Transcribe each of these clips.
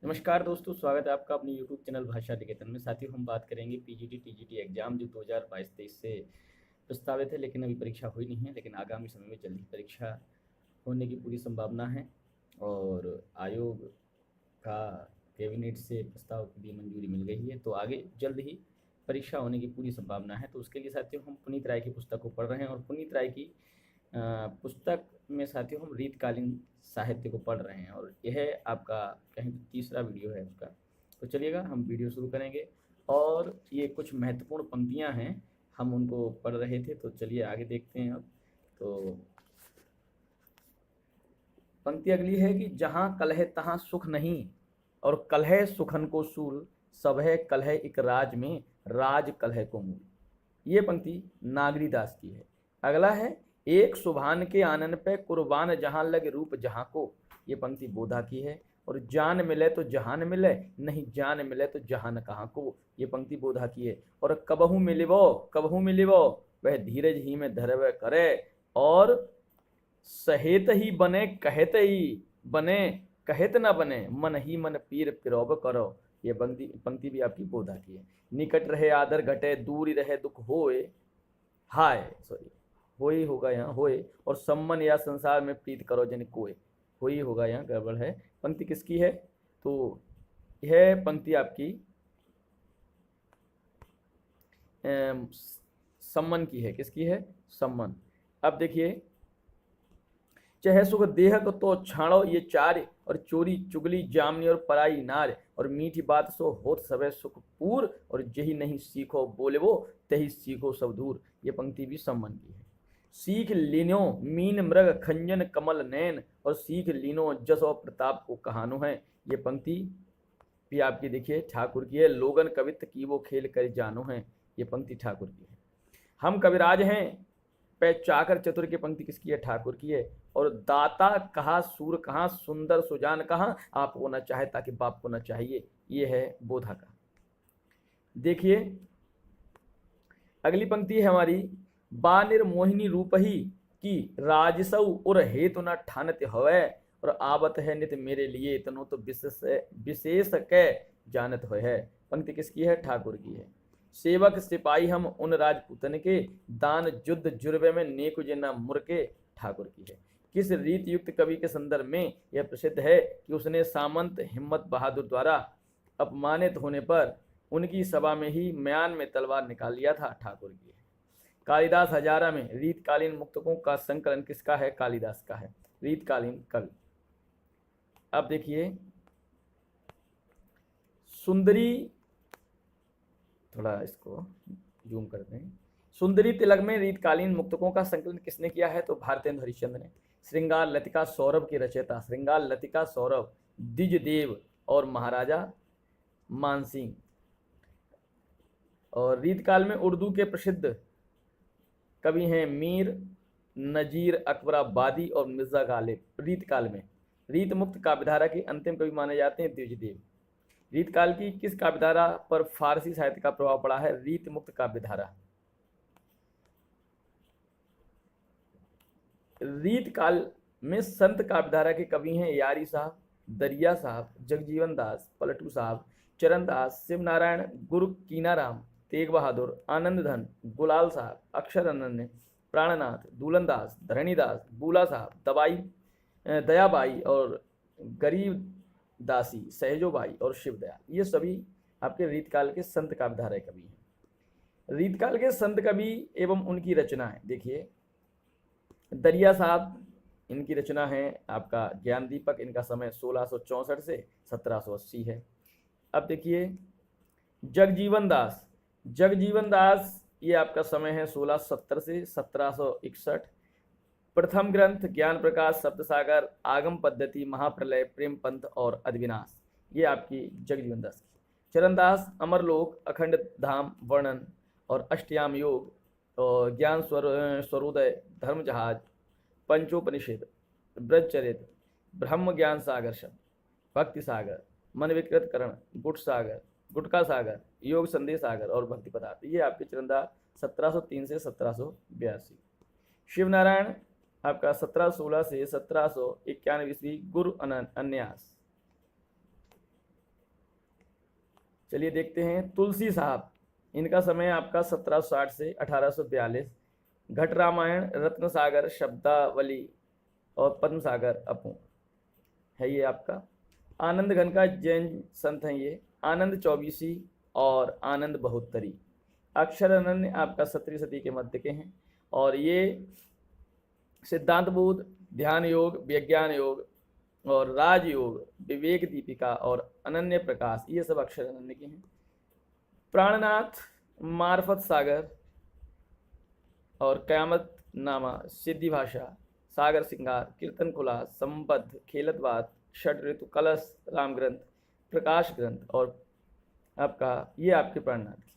नमस्कार दोस्तों, स्वागत है आपका अपने यूट्यूब चैनल भाषा निकेतन में। साथियों, हम बात करेंगे पीजीटी टीजीटी एग्जाम जो 2022-23 से प्रस्तावित है, लेकिन अभी परीक्षा हुई नहीं है। लेकिन आगामी समय में जल्द ही परीक्षा होने की पूरी संभावना है और आयोग का कैबिनेट से प्रस्ताव की भी मंजूरी मिल गई है, तो आगे जल्द ही परीक्षा होने की पूरी संभावना है। तो उसके लिए साथियों हम पुनीत राय की पुस्तक को पढ़ रहे हैं और पुनीत राय की पुस्तक में साथियों हम रीतकालीन साहित्य को पढ़ रहे हैं और यह आपका कहीं तो तीसरा वीडियो है आपका। तो चलिएगा हम वीडियो शुरू करेंगे और ये कुछ महत्वपूर्ण पंक्तियां हैं, हम उनको पढ़ रहे थे, तो चलिए आगे देखते हैं अब। तो पंक्ति अगली है कि जहाँ कलह तहाँ सुख नहीं और कलह सुखन को सूल, सब है कलह एक राज में राज कलह को मूल। ये पंक्ति नागरीदास की है। अगला है एक सुभान के आनन पे कुर्बान जहां लगे रूप जहां को। ये पंक्ति बोधा की है। और जान मिले तो जहान मिले, नहीं जान मिले तो जहान कहाँ को। ये पंक्ति बोधा की है। और कबहू मिलिवो वह धीरज ही में धरवे करे और सहेत ही बने कहत न बने मन ही मन पीर पिरोब करो। ये पंक्ति भी आपकी बोधा की है। निकट रहे आदर घटे, दूर रहे दुख होए, होई होगा यहाँ होए, और सम्मन या संसार में प्रीत करो जन कोय। होई होगा यहाँ गड़बड़ है। पंक्ति किसकी है? तो यह पंक्ति आपकी सम्मन की है। किसकी है? सम्मन। अब देखिए, चाहे सुख देह को तो छाड़ो ये चार, और चोरी चुगली जामनी और पराई नार, और मीठी बात सो होत सबे सुख पूर, और जही नहीं सीखो बोले वो तही सीखो सब दूर। ये पंक्ति भी सम्मन की है। सीख लीनो मीन मृग खंजन कमल नैन, और सीख लीनो जसो प्रताप को कहानो है। ये पंक्ति भी आपकी देखिए ठाकुर की है। लोगन कवित की वो खेल कर जानो है। ये पंक्ति ठाकुर की है। हम कविराज हैं पे चाकर चतुर की पंक्ति किसकी है? ठाकुर की है। और दाता कहा सूर कहाँ, सुंदर सुजान कहाँ, आप को न चाहे ताकि बाप को न चाहिए। ये है बोधा का। देखिए अगली पंक्ति है हमारी, बानिर मोहिनी रूप ही की राजसौ और हेतु न ठानत हवै, और आवत है नित मेरे लिए इतनो तो विशेष के जानत हो है। पंक्ति किसकी है? ठाकुर की है। सेवक सिपाही हम उन राजपूतन के, दान युद्ध जुर्बे में नेक जना मुरके। ठाकुर की है। किस रीति युक्त कवि के संदर्भ में यह प्रसिद्ध है कि उसने सामंत हिम्मत बहादुर द्वारा अपमानित होने पर उनकी सभा में ही म्यान में तलवार निकाल लिया था। ठाकुर की है। कालिदास हजारा में रीतकालीन मुक्तकों का संकलन किसका है? कालिदास का है, रीतकालीन कवि। अब देखिए सुंदरी, थोड़ा इसको जूम करते हैं। सुंदरी तिलक में रीतकालीन मुक्तकों का संकलन किसने किया है? तो भारतेंद्र हरिश्चंद्र ने। श्रृंगार लतिका सौरभ के रचयिता श्रृंगार लतिका सौरभ द्विजदेव और महाराजा मानसिंह। और रीतकाल में उर्दू के प्रसिद्ध कवि हैं मीर नजीर अकबराबादी और मिर्जा गालिब। रीतकाल में रीत मुक्त काव्यधारा के अंतिम कवि माने जाते हैं द्विजदेव। रीतकाल की किस काव्यधारा पर फारसी साहित्य का प्रभाव पड़ा है? रीत मुक्त काव्यधारा। रीतकाल में संत काव्यधारा के कवि हैं यारी साहब, दरिया साहब, जगजीवन दास, पलटू साहब, चरण दास, शिव नारायण, गुरु कीनाराम, तेग बहादुर, आनंद धन, गुलाल साहब, अक्षर अनन्य, प्राणनाथ, दूलन दास, धरणीदास, बूला साहब, दयाबाई और गरीब दासी, सहजोबाई और शिवदयाल। ये सभी आपके रीतकाल के संत काव्यधारा कवि हैं। रीतकाल के संत कवि एवं उनकी रचना है। देखिए दरिया साहब, इनकी रचना है आपका ज्ञान दीपक। इनका समय 1664 से 1780 है। अब देखिए जगजीवन दास ये आपका समय है 1670 से 1761। प्रथम ग्रंथ ज्ञान प्रकाश, सप्तसागर, आगम पद्धति, महाप्रलय, प्रेम पंथ और अद्विनाश। ये आपकी जगजीवन दास की। चरणदास अमरलोक, अखंड धाम वर्णन और अष्टयाम योग और ज्ञान स्वरोदय, धर्म जहाज, पंचोपनिषद, ब्रजचरित, ब्रह्म ज्ञान सागर शब्द, भक्ति सागर, मन विकृत करण, गुटका सागर, योग संदेश सागर और भक्ति पदार्थ। ये आपके चरणदास 1703 से 1782। शिव नारायण आपका 1716 से 1791 ईस्वी, गुरु अन्यास। चलिए देखते हैं तुलसी साहब, इनका समय आपका 1760 से 1842। घट रामायण, रत्न सागर, शब्दावली और पद्म सागर अपूर्ण है ये आपका। आनंद घन का जैन संत हैं ये, आनंद चौबीसी और आनंद बहुत्तरी। अक्षर अनन्य आपका 17वीं सदी के मध्य के हैं, और ये सिद्धांत बोध, ध्यान योग, विज्ञान योग और राजयोग, विवेक दीपिका और अनन्य प्रकाश, ये सब अक्षर अनन्य के हैं। प्राणनाथ, मार्फत सागर और कयामत नामा, सिद्धि भाषा, सागर सिंगार, कीर्तन खुला, संबद्ध, खेलत बात, षड ऋतु, कलश, राम ग्रंथ, प्रकाश ग्रंथ और आपका ये आपके प्राणनाथ की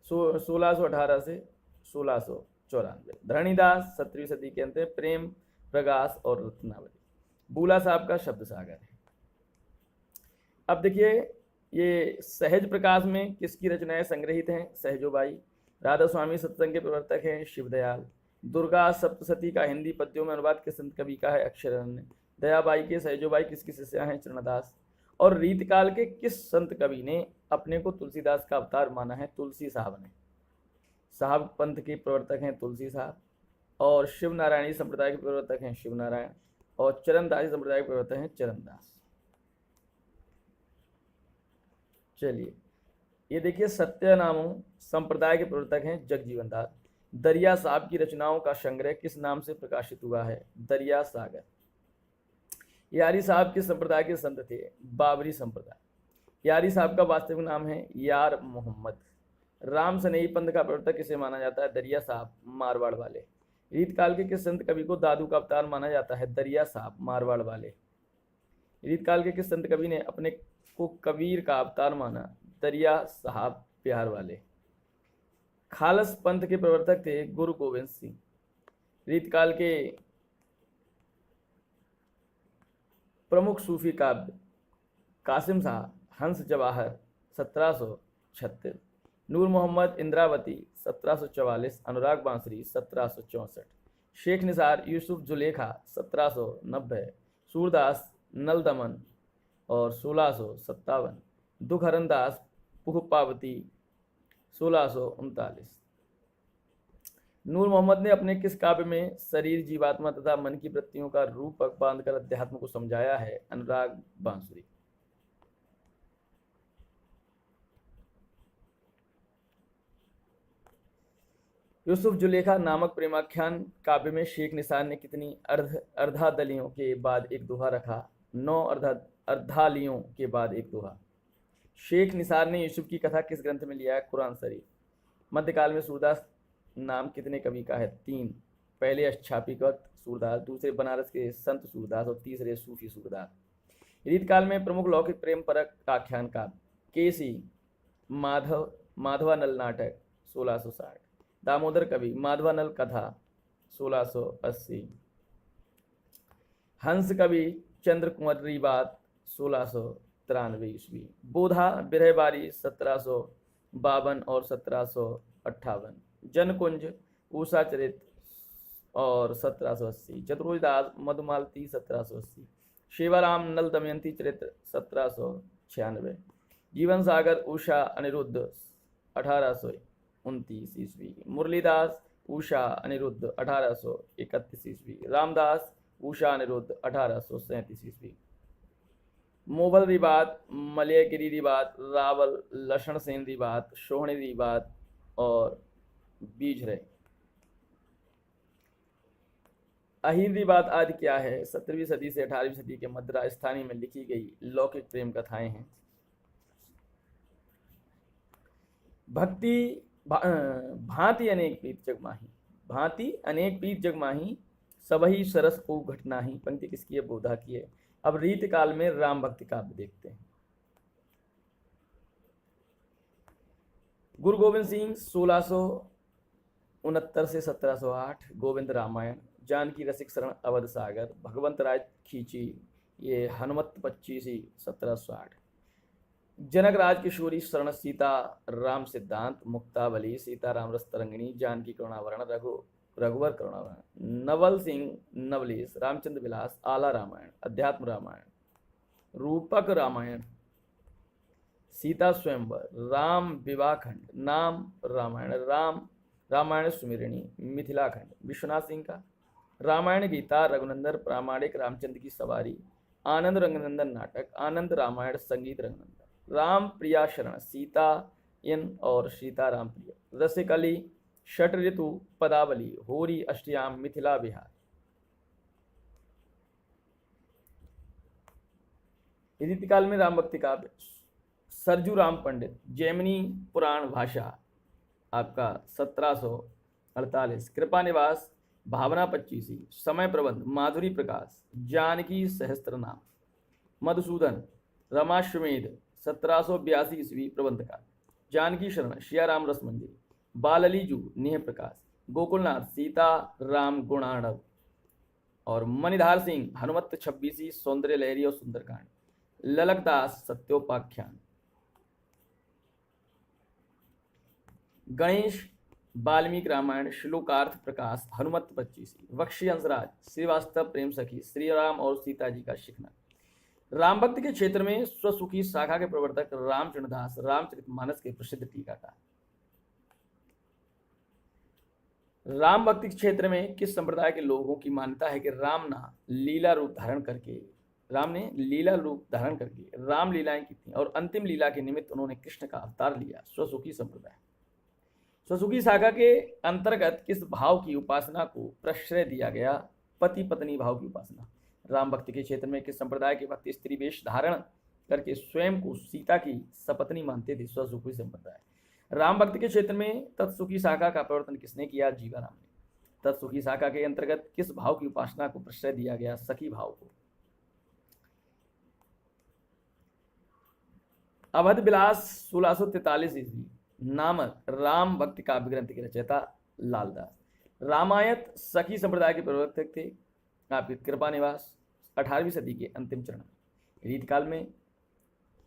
1618 से 1694। धरणीदास 17वीं सदी के अंत में, प्रेम प्रकाश और रत्नावली। बूला साहब का शब्द सागर है। अब देखिए ये सहज प्रकाश में किसकी रचनाएं संग्रहित हैं? सहजोबाई। राधा स्वामी सत्संग के प्रवर्तक हैं शिवदयाल। दुर्गा सप्तशती का हिंदी पद्यों में अनुवाद किस संत कवि का है? अक्षर अनन्य। दयाबाई के सहजोबाई किसकी शिष्या हैं? चरणदास। और रीतकाल के किस संत कवि ने अपने को तुलसीदास का अवतार माना है? तुलसी साहब ने। साहब पंथ के प्रवर्तक हैं तुलसी साहब, और शिव नारायणी संप्रदाय के प्रवर्तक हैं शिव नारायण, और चरणदासी संप्रदाय के प्रवर्तक हैं चरणदास। चलिए ये देखिए सत्यनामों संप्रदाय के प्रवर्तक हैं जगजीवन दास। दरिया साहब की रचनाओं का संग्रह किस नाम से प्रकाशित हुआ है? दरिया सागर। यारी साहब किस संप्रदाय के संत थे? बाबरी संप्रदाय। यारी साहब का वास्तविक नाम है यार मोहम्मद। राम सनेही पंथ का प्रवर्तक किसे माना जाता है? दरिया साहब, मारवाड़ वाले। रीतकाल के किस संत कवि को दादू का अवतार माना जाता है? दरिया साहब, मारवाड़ वाले। रीतकाल के किस संत कवि ने अपने को कबीर का अवतार माना? दरिया साहब, बिहार वाले। खालस पंथ के प्रवर्तक थे गुरु गोविंद सिंह। रीतकाल के प्रमुख सूफी काव्य कासिम शाह, हंस जवाहर 1736। नूर मोहम्मद इंद्रावती 1744। अनुराग बांसुरी 1764। शेख निसार यूसुफ जुलेखा 1790। सूरदास नल दमन और 1657। दुखहरण दास पुखपावती 1639। नूर मोहम्मद ने अपने किस काव्य में शरीर, जीवात्मा तथा मन की वृत्तियों का रूपक बांधकर अध्यात्म को समझाया है? अनुराग बांसुरी। यूसुफ जुलेखा नामक प्रेमाख्यान काव्य में शेख निसार ने कितनी अर्धादलियों के बाद एक दोहा रखा? 9 अर्धालियों के बाद एक दोहा। शेख निसार ने यूसुफ की कथा किस ग्रंथ में लिया है? कुरान शरीफ। मध्यकाल में सूरदास नाम कितने कवि का है? 3। पहले अष्टापी वक्त सूरदास, दूसरे बनारस के संत सूरदास और तीसरे सूफी सूरदास। रीतकाल में प्रमुख लौकिक प्रेम परक आख्यान काव्य केसी, माधवानल नाटक 1660। दामोदर कवि, माधवानल कथा 1680। हंस कवि, चंद्र कुंवरी बात 1693 ईस्वी। बोधा बिरहबारी 1752 और 1758। जनकुंज उषा चरित और 1780। चतुर्दास मधुमालती 1780। शिवाराम नल दमयंती चरित्र 1796। जीवन सागर उषा अनिरुद्ध 1829 ईस्वी। मुरलीदास उषा अनिरुद्ध 1831 ईस्वी। रामदास उषा अनिरुद्ध 1837 ईस्वी। मोबल रिबात, मलयगिरी रिबात, रावल, लक्षण सेन रिबात, सोहनी रिबात और बीजरे। अहीर रिबात आदि क्या है? 17वीं सदी से 18वीं सदी के मध्य राजस्थानी में लिखी गई लौकिक प्रेम कथाएं हैं। भक्ति भांति अनेक प्रीत जगमाही, भांति अनेक प्रीत जगमाही, सबही सरस को घटनाही। पंक्ति किसकी है? बोधा की है। अब रीत काल में राम भक्ति काव्य देखते हैं। गुरु गोविंद सिंह 1669 से 1708। गोविंद रामायण। जानकी रसिक शरण अवध सागर। भगवंत राय खींची, ये हनुमत 25 1760। जनक राज किशोरी शरण सीता राम सिद्धांत। मुक्तावली, सीताराम रस तरंगिणी, जानकी करुणावरण, रघुवर करुणावरण। नवल सिंह नवलेश, रामचंद्र विलास, आला रामायण, अध्यात्म रामायण, रूपक रामायण, सीता स्वयंवर, राम विवाह खंड, नाम रामायण, रामायण सुमिरनी, मिथिला खंड विश्वनाथ सिंह का, रामायण गीता रघुनंदन प्रामाणिक, रामचंद्र की सवारी, आनंद रंगनंदन नाटक, आनंद रामायण संगीत रंगनंदन, राम प्रिया शरण, सीता इन और सीता राम प्रिय, रसिक अली, षट ऋतु पदावली, होरी अष्टयाम, मिथिला बिहार। रीतिकाल में राम भक्ति काव्य, सरजू राम पंडित, जैमिनी पुराण भाषा आपका 1748, कृपा निवास, भावना 25, समय प्रबंध, माधुरी प्रकाश, जानकी सहस्त्र नाम, मधुसूदन, रमाश्वमेध 1782 ईस्वी प्रबंध का, जानकी शरण, शियाराम रस मंदिर, बाललीजू नेह प्रकाश, गोकुलनाथ, सीता राम गुणाणव, और मणिधार सिंह, हनुमत 26, सौंदर्य लहरी और सुंदरकांड, ललकदास सत्योपाख्यान, गणेश वाल्मीकि रामायण, श्लोकार्थ प्रकाश, हनुमत 25, बख्शी हंसराज, श्रीवास्तव प्रेम सखी, श्री राम और सीता जी का शिखना। राम भक्ति के क्षेत्र में स्वसुखी शाखा के प्रवर्तक रामचंद्रदास, रामचरितमानस के प्रसिद्ध टीकाकार। राम भक्ति के क्षेत्र में किस संप्रदाय के लोगों की मान्यता है कि राम ने लीला रूप धारण करके राम लीलाएं की थी और अंतिम लीला के निमित्त उन्होंने कृष्ण का अवतार लिया। स्वसुखी संप्रदाय। स्वसुखी शाखा के अंतर्गत किस भाव की उपासना को प्रश्रय दिया गया? पति पत्नी भाव की उपासना। राम भक्ति के क्षेत्र में किस संप्रदाय के भक्त स्त्री वेश धारण करके स्वयं को सीता की सपत्नी मानते थे? स्वसुखी संप्रदाय। राम भक्ति के क्षेत्र में तत्सुखी शाखा का प्रवर्तन किसने किया? जीवाराम ने। तत्सुखी शाखा के अंतर्गत किस भाव की उपासना को प्रश्रय दिया गया? सखी भाव को। अवध विलास 1643 ईस्वी नामक राम भक्ति काव्य ग्रंथ के रचयिता लालदास। रामायत सखी संप्रदाय के प्रवर्तक थे आपके कृपा निवास 18वीं सदी के अंतिम चरण में। रीतकाल में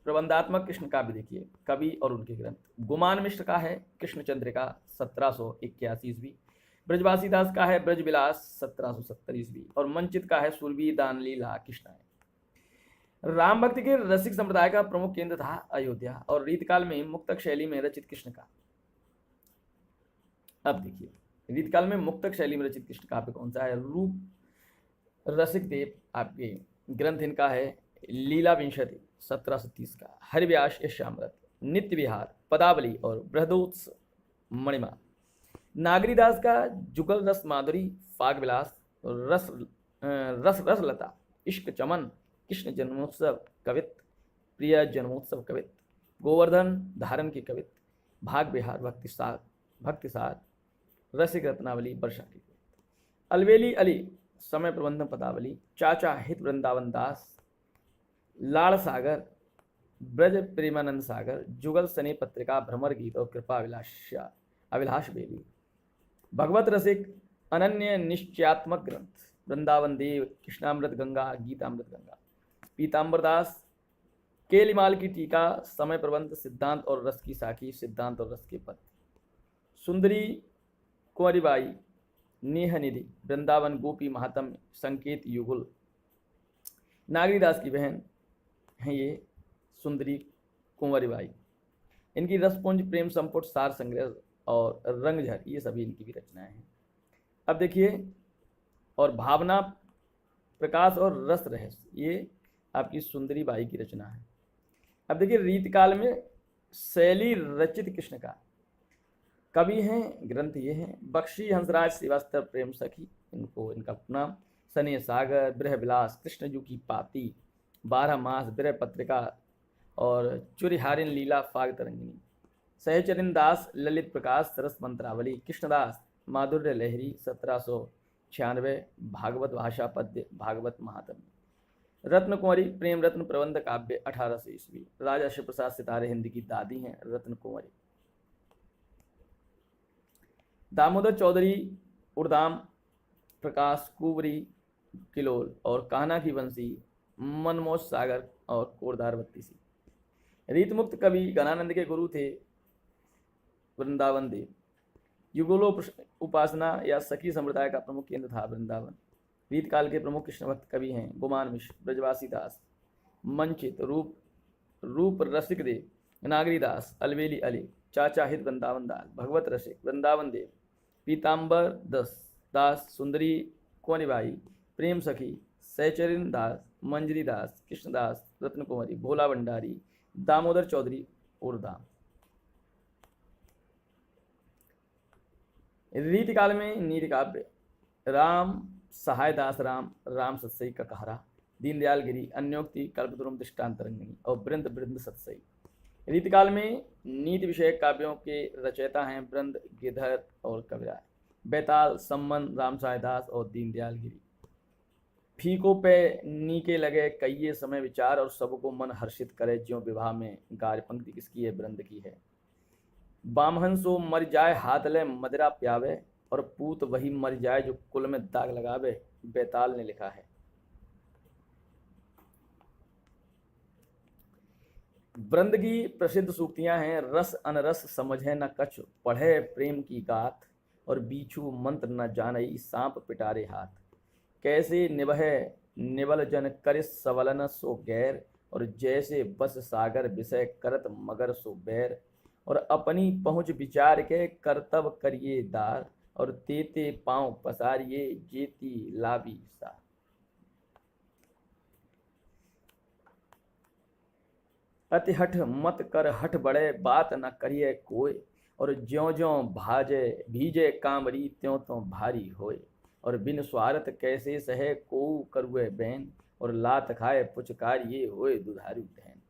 प्रबंधात्मक कृष्ण काव्य देखिए, कवि और उनके ग्रंथ। गुमान मिश्र का है कृष्णचंद्र का 1781 ईस्वी, ब्रजवासी दास का है ब्रज विलास 1770 ईस्वी, और मंचित का है सुरभि दान लीला कृष्ण है। राम भक्ति के रसिक संप्रदाय का प्रमुख केंद्र था अयोध्या और रीतकाल में मुक्तक शैली में रचित कृष्ण का। अब देखिए रीतकाल में मुक्तक शैली में रचित कृष्ण काव्य कौन सा है? रूप रसिक देव आपके ग्रंथ इनका है लीला विंशति 1730 का, हरिव्यास यशामृत, नित्य विहार, पदावली और बृहदोत्स मणिमा। नागरीदास का जुगल रस माधुरी, फाग विलास, रसलता, इश्क चमन, कृष्ण जन्मोत्सव कवित, प्रिय जन्मोत्सव कवित, गोवर्धन धारण की कवित, भाग विहार, भक्तिसार, रसिक रत्नावली, वर्षा की कवित। अलवेली अली समय प्रबंधन पदावली, चाचा हित वृंदावन दास, लाड़ सागर, ब्रज प्रेमानंद सागर, जुगल सनी पत्रिका, भ्रमर गीत और कृपा अभिलाष बेली। भगवत रसिक अनन्य निश्चयात्मक ग्रंथ, वृंदावन देव, कृष्णामृत गंगा, गीतामृत गंगा। पीताम्बर दास केलिमाल की टीका, समय प्रबंध, सिद्धांत और रस की साखी, सिद्धांत और रस के पद। सुंदरी कुंवरीबाई नेह निधि, वृंदावन गोपी महात्म, संकेत युगुल। नागरीदास की बहन हैं ये सुंदरी कुंवरीबाई। इनकी रसपुंज, प्रेम संपुट, सार संग्रह और रंगझर, ये सभी इनकी भी रचनाएं हैं। अब देखिए, और भावना प्रकाश और रस रहस्य, ये आपकी सुंदरी बाई की रचना है। अब देखिए रीतकाल में शैली रचित कृष्ण का कवि हैं, ग्रंथ ये हैं बख्शी हंसराज श्रीवास्तव प्रेम सखी, इनका नाम, सने सागर, ब्रह विलास, कृष्णजू की पाती, 12 मास, ब्रह पत्रिका और चुरिहारिन लीला, फाग तरंगिनी। सहचरिन दास ललित प्रकाश, सरस मंत्रावली, कृष्णदास माधुर्य लहरी 1796, भागवत भाषा पद्य, भागवत महात्म्य। रत्न कुंवरी प्रेम रत्न प्रबंध काव्य 1800 ईस्वी, राजा शिव प्रसाद सितारे हिंदी की दादी हैं रत्न कुंवरी। दामोदर चौधरी उड़दाम, प्रकाश कुंवरी किलोल और कान्हा की बंसी, मनमोश सागर और कोरदार बत्तीसी। रीतमुक्त कवि गणानंद के गुरु थे वृंदावन देव। युगलो उपासना या सखी संप्रदाय का प्रमुख केंद्र था वृंदावन। रीतकाल के प्रमुख कृष्ण भक्त कवि हैं गुमान मिश्र, ब्रजवासी दास, मंचित, रूप रसिक देव, नागरीदास अलवेली अली, चाचा हित वृंदावन दास, भगवत रसिक वृंदावन देव, पीताम्बर दास, सुंदरी कोनिबाई, प्रेम सखी सहचरिन दास, मंजरी दास, कृष्णदास, रत्न कुमारी, भोला भंडारी, दामोदर चौधरी उर्दाम। रीति काल में नीति काव्य राम सहाय दास राम, राम सत्सई का कहरा, दीनदयाल गिरी, अन्योक्ति, कल्पद्रुम, दृष्टांतरंगिनी और वृंद वृंद सत्सई। रीतिकाल में नीति विषयक काव्यों के रचयिता हैं वृंद, गिरधर और कविराय। बैताल, सम्मन, राम सहाय दास और दीनदयाल गिरी। फीको पे नीके लगे कईये समय विचार और सबको मन हर्षित करे ज्यों विवाह में गाय। पंक्ति किसकी है? वृंद की है। बामहंसो मर जाए हाथ ले मदिरा प्यावे, और पूत वही मर जाए जो कुल में दाग लगावे। बैताल ने लिखा है। वृंद की प्रसिद्ध सूक्तियां हैं, रस अनरस समझे न कछु, पढ़े प्रेम की गाथ, और बीछू मंत्र न जानई सांप पिटारे हाथ। कैसे निभे निवल जन कर सवलन सो गैर, और जैसे बस सागर विषय करत मगर सो बैर। और अपनी पहुँच विचार के कर्तव्य करिए दार, और तेते पांव पसारिए जेती लावी सा। अति हठ मत कर हठ बढ़े बात न करिए कोय, और ज्यों ज्यों भाजे भीजे कामरी त्यों त्यों भारी होय। और बिन स्वार्थ कैसे सहे को करुए बैन, और लात खाए पुचकारिए होए दुधारू धैन।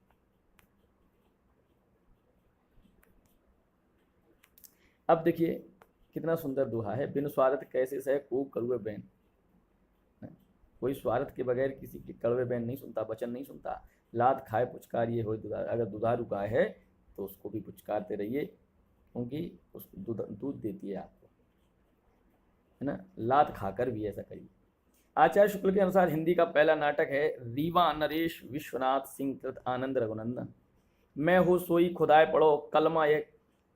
अब देखिए कितना सुंदर दोहा है। बिन स्वार्थ कैसे सहे को करुए बैन। कोई स्वार्थ के बगैर किसी के कड़वे बैन नहीं सुनता, वचन नहीं सुनता। लात खाए पुचकार ये हो दुधार। अगर दुधारू गाय है तो उसको भी पुचकारते रहिए, क्योंकि उसको दूध देती है आपको, है ना। लात खाकर भी ऐसा करिए। आचार्य शुक्ल के अनुसार हिंदी का पहला नाटक है रीवा नरेश विश्वनाथ सिंह कृत आनंद रघुनंदन। मैं हो सोई खुदाए पढ़ो कलमा एक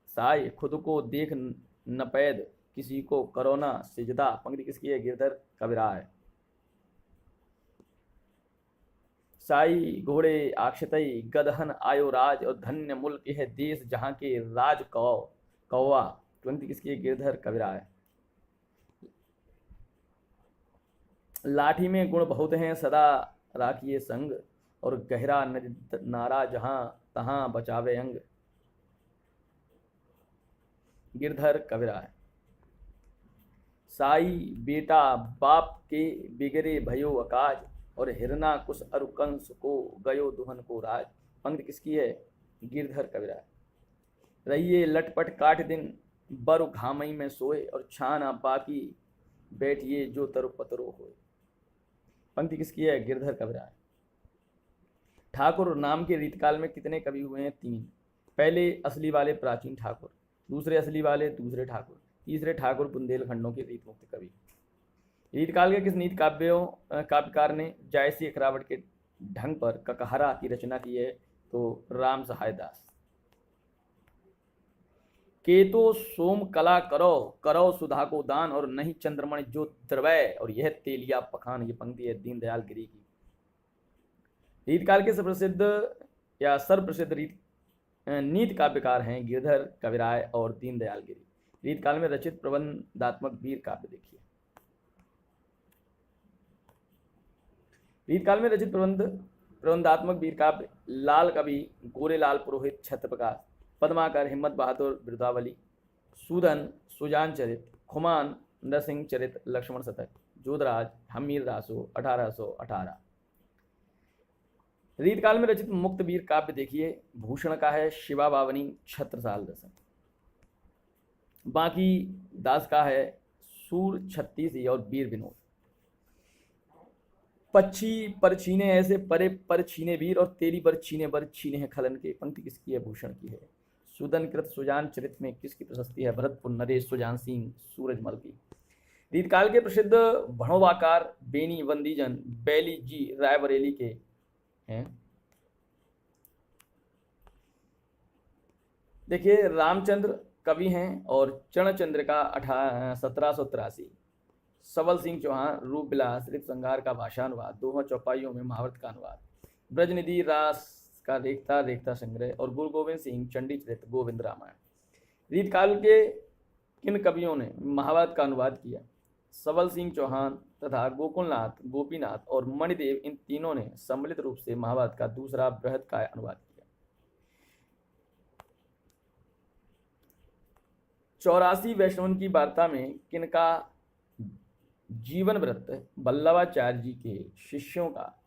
साय, खुद को देख न पैद किसी को करोना सिजदा। पंक्ति किसकी है? गिरधर कविराय। साई घोड़े आक्षतई गदहन आयो राज, और धन्य मुल्क यह देश जहाँ के राज कौवा। पंक्ति किसकी है? गिरधर कविराय। लाठी में गुण बहुत हैं सदा राखिए संग, और गहरा नारा जहाँ तहाँ बचावे अंग। गिरधर कविराय। साई बेटा बाप के बिगड़े भयो अकाज, और हिरना कुश अरुकंस को गयो दुहन को राज। पंक्ति किसकी है? गिरधर कविराय। रहिए लटपट काट दिन बरु घामई में सोए, और छाना बाकी बैठिए जो तरु पतरो होए। पंक्ति किसकी है? गिरधर कविराय। ठाकुर नाम के रीतकाल में कितने कवि हुए हैं? 3। पहले असली वाले प्राचीन ठाकुर, दूसरे असली वाले दूसरे ठाकुर, तीसरे ठाकुर बुंदेलखंडों के रीत मुक्त कवि। रीतकाल के किस नीति काव्यकार ने जायसी अखरावट के ढंग पर ककहरा की रचना की है? तो राम सहाय दास। के तो सोम कला करो करो सुधा को दान, और नहीं चंद्रमणि जो द्रवय, और यह तेलिया पखान। ये पंक्ति है दीनदयाल गिरी की। रीतकाल के सुप्रसिद्ध या सर्वप्रसिद्ध नीति काव्यकार हैं गिरधर कविराय और दीनदयाल गिरी। रीतकाल में रचित प्रबंधात्मक वीर काव्य देखिए। रीतकाल में रचित प्रबंधात्मक वीर काव्य लाल कवि गोरेलाल पुरोहित छत्रप्रकाश, पद्माकर हिम्मत बहादुर बिरुदावली, सूदन सुजान चरित, खुमान नरसिंह चरित, लक्ष्मण शतक, जोधराज हमीर रासो 1818। रीतकाल में रचित मुक्त वीर काव्य देखिए। भूषण का है शिवा बावनी छत्रसाल दसन। बाकी दास का है सूर छत्तीसी और वीर विनोद। पक्षी पर छीने ऐसे परे पर छीने वीर, और तेरी पर छीने हैं खलन के। पंक्ति किसकी है? भूषण की है। सुदन कृत सुजान चरित में किसकी प्रशस्ति है? भरतपुर नरेश सुजान सिंह सूरजमल की। रीतकाल के प्रसिद्ध भणोवाकार बेनी वंदीजन बैली जी रायबरेली के हैं। देखिए रामचंद्र कवि हैं, और चरणचंद्र का 1783, सबल सिंह चौहान रूप विलास ऋतु संहार का भाषानुवाद, दोहों चौपाइयों में महाभारत का अनुवाद, ब्रजनिधि रास का रेखता रेखता संग्रह, और गुरु गोविंद सिंह चंडी चरित गोविंद रामायण। रीतकाल के किन कवियों ने महाभारत का अनुवाद किया? सबल सिंह चौहान तथा गोकुलनाथ गोपीनाथ और मणिदेव, इन तीनों ने सम्मिलित रूप से महाभारत का दूसरा बृहद काय अनुवाद किया। 84 वैष्णवन की वार्ता में किनका जीवन वृत्त वल्लभाचार्य जी के शिष्यों का?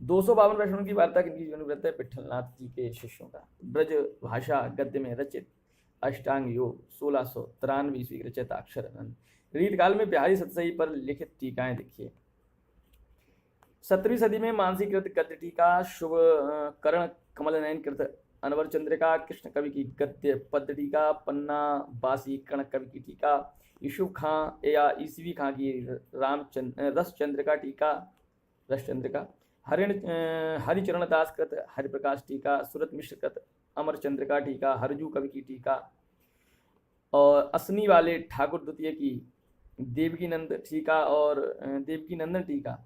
252 वैष्णवन की वार्ता किनकी जीवन वृत्त है? विठलनाथ जी के शिष्यों का। ब्रज भाषा गद्य में रचित अष्टांग योग 1693 ईस्वी की रचित अक्षर। रीतकाल में बिहारी सतसई पर लिखित टीकाएं देखिए। 17वीं सदी में मानसी कृत गद्य टीका, शुभ कर्ण कमल नयन कृत अनवर चंद्रिका, कृष्ण कवि की गद्य पद्य टीका, पन्ना बासी कर्ण कवि की टीका, यूसुफ खां या ईसवी खां की रसचंद्रिका टीका, रसचंद्रिका, हरिचरण दास कृत हरिप्रकाश टीका, सूरत मिश्र कृत अमर चंद्रिका टीका, हरजू कवि की टीका, और असनी वाले ठाकुर द्वितीय की देवकी नंद टीका और देवकी नंदन टीका,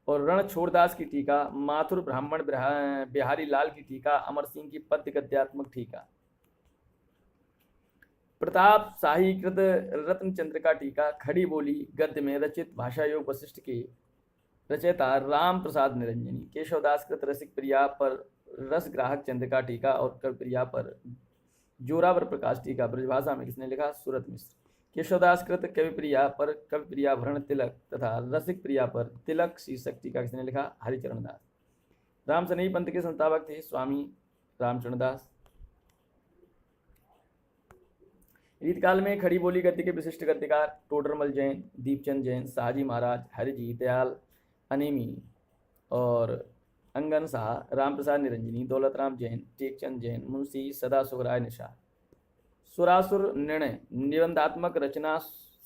और रण छोड़दास की टीका, माथुर ब्राह्मण बिहारी लाल की टीका, अमर सिंह की पद्य गद्यात्मक टीका, प्रताप शाही कृत रत्न चंद्रिका टीका, खड़ी बोली गद्य में रचित भाषा योग वशिष्ठ के रचयिता राम प्रसाद निरंजनी, केशवदास कृत रसिक प्रिया पर रस ग्राहक चंद्रिका टीका, और कवि प्रिया पर जोरावर प्रकाश टीका ब्रजभाषा में किसने लिखा? सूरत मिश्र। केशवदास कृत कवि प्रिया पर कवि प्रिया भरण तिलक तथा रसिक प्रिया पर तिलक शीर्षक टीका किसने लिखा? हरिचरण दास। रामसनेही पंथ के संस्थापक थे स्वामी रामचरण दास। रीतकाल में खड़ी बोली गद्य के विशिष्ट गद्यकार टोडरमल जैन, दीपचंद जैन, शाहजी महाराज, हरिजी दयाल अनेमी और अंगन शाह, रामप्रसाद निरंजनी, दौलतराम जैन, टेकचंद जैन, मुंशी सदा सुखराय निशा। सुरासुर निर्णय निबंधात्मक रचना,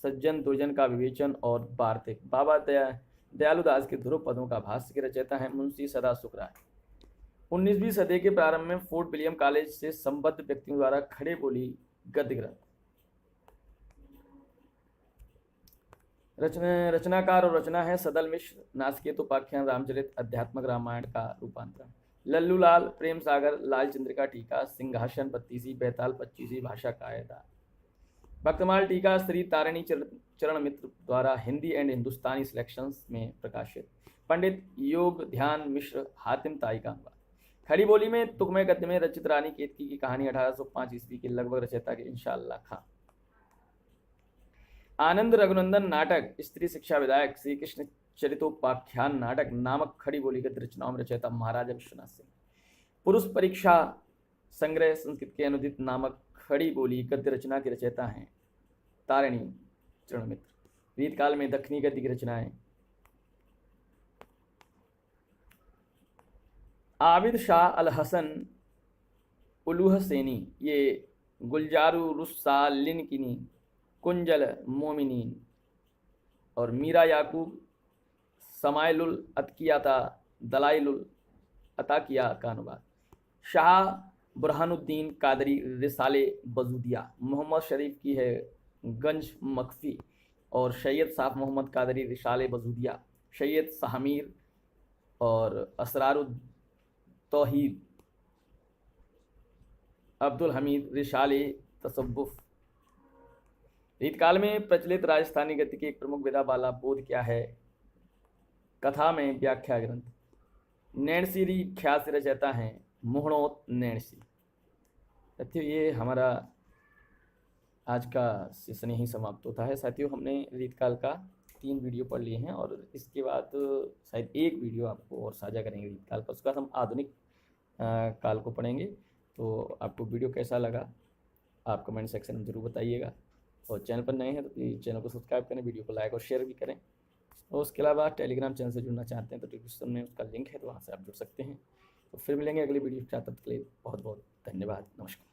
सज्जन दुर्जन का विवेचन और वार्तिक। बाबा दयालुदास के ध्रुव पदों का भाष्य के रचयिता हैं मुंशी सदा सुखराय। 19वीं सदी के प्रारंभ में फोर्ट विलियम कॉलेज से संबद्ध व्यक्तियों द्वारा खड़े बोली गद्य ग्रंथ। रचनाकार और रचना है सदल मिश्र, नासकेत उपाख्यान, रामचरित, अध्यात्मक रामायण का रूपांतरण। लल्लूलाल, प्रेम सागर, लाल चंद्रिका टीका, सिंहासन 32, बैताल 25, भाषा कायदा। भक्तमाल टीका श्री तारिणी चरण मित्र द्वारा हिंदी एंड हिंदुस्तानी सिलेक्शंस में प्रकाशित। पंडित योग ध्यान मिश्र, हातिम ताई का अनुवाद। खड़ी बोली में तुकमय गद्य में रचित रानी केतकी की कहानी 1805 ईस्वी के लगभग रचयिता के इंशाअल्लाह खां। आनंद रघुनंदन नाटक, स्त्री शिक्षा विधायक, श्री कृष्ण चरितोपाख्यान नाटक नामक खड़ी बोली गद्य रचनाओं में रचयिता महाराजा विश्वनाथ सिंह। पुरुष परीक्षा संग्रह संस्कृत के अनुदित नामक खड़ी बोली गद्य रचना के रचयिता हैं तारिणी चरण मित्र। रीतकाल में दक्षिणी गद्य की रचनाएं आबिद शाह अल हसन उलूह सेनी, ये गुलजारू रुस्सालिनकिनी, कुंजल मोमिनीन, और मीरा याकूब समाइलुल अतकियाता दलाइलुल अताकिया का अनुवाद। शाह बुरहानुद्दीन कादरी रिसाले बजूदिया, मोहम्मद शरीफ की है गंज मखफी, और सैयद साफ मोहम्मद कादरी रिसाले बजूदिया, सैयद शाहमीर और असरारुद तौहीद, अब्दुल हमीद रिसाले तसव्वुफ। रीतकाल में प्रचलित राजस्थानी गद्य की एक प्रमुख विधा वाला बोध क्या है? कथा में व्याख्या ग्रंथ। नैणसीरी ख्यात से रचयिता हैं मोहणोत नैणसी। साथियों, ये हमारा आज का सेशन यहीं समाप्त होता है। साथियों, हमने रीतकाल का 3 वीडियो पढ़ लिए हैं और इसके बाद शायद एक वीडियो आपको और साझा करेंगे रीतकाल पर, उसके बाद हम आधुनिक काल को पढ़ेंगे। तो आपको वीडियो कैसा लगा आप कमेंट सेक्शन में ज़रूर बताइएगा, और चैनल पर नए हैं तो प्लीज़ चैनल को सब्सक्राइब करें, वीडियो को लाइक और शेयर भी करें। और उसके अलावा टेलीग्राम चैनल से जुड़ना चाहते हैं तो डिस्क्रिप्शन में उसका लिंक है, तो वहाँ से आप जुड़ सकते हैं। तो फिर मिलेंगे अगली वीडियो के साथ, तब तक के लिए बहुत बहुत धन्यवाद। नमस्कार।